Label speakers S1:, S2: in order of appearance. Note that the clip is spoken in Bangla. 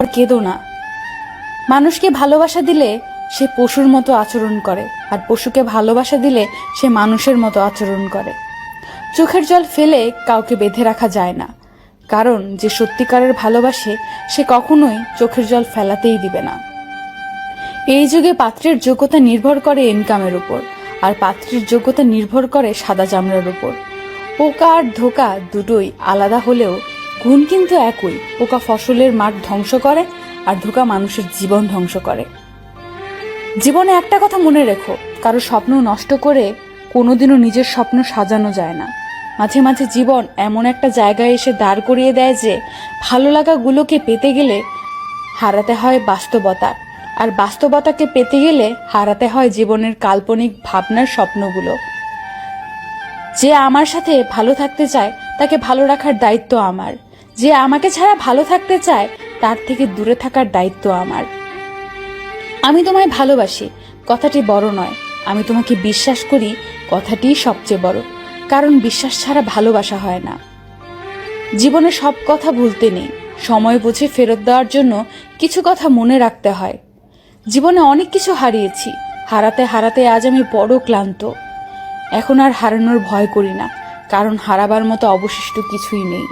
S1: আর কেঁদো না। মানুষকে ভালোবাসা দিলে সে পশুর মতো আচরণ করে, আর পশুকে ভালোবাসা দিলে সে মানুষের মতো আচরণ করে। চোখের জল ফেলে কাউকে বেঁধে রাখা যায় না, কারণ যে সত্যিকারের ভালোবাসে সে কখনোই চোখের জল ফেলাতেই দিবে না। এই যুগে পাত্রের যোগ্যতা নির্ভর করে ইনকামের উপর, আর পাত্রের যোগ্যতা নির্ভর করে সাদা চামড়ার উপর। পোকা আর ধোকা দুটোই আলাদা হলেও গুণ কিন্তু একই। পোকা ফসলের মাঠ ধ্বংস করে, আর ধোকা মানুষের জীবন ধ্বংস করে। জীবনে একটা কথা মনে রেখো, কারো স্বপ্ন নষ্ট করে কোনোদিনও নিজের স্বপ্ন সাজানো যায় না। মাঝে মাঝে জীবন এমন একটা জায়গায় এসে দাঁড় করিয়ে দেয় যে ভালো লাগাগুলোকে পেতে গেলে হারাতে হয় বাস্তবতা, আর বাস্তবতাকে পেতে গেলে হারাতে হয় জীবনের কাল্পনিক ভাবনার স্বপ্নগুলো। যে আমার সাথে ভালো থাকতে চায় তাকে ভালো রাখার দায়িত্ব আমার। যে আমাকে ছাড়া ভালো থাকতে চায় তার থেকে দূরে থাকার দায়িত্ব আমার। আমি তোমায় ভালোবাসি কথাটি বড় নয়, আমি তোমাকে বিশ্বাস করি কথাটিই সবচেয়ে বড়, কারণ বিশ্বাস ছাড়া ভালোবাসা হয় না। জীবনে সব কথা ভুলতে নেই, সময় বুঝে ফেরত দেওয়ার জন্য কিছু কথা মনে রাখতে হয়। জীবনে অনেক কিছু হারিয়েছি, হারাতে হারাতে আজ আমি বড় ক্লান্ত। এখন আর হারানোর ভয় করি না, কারণ হারাবার মতো অবশিষ্ট কিছুই নেই।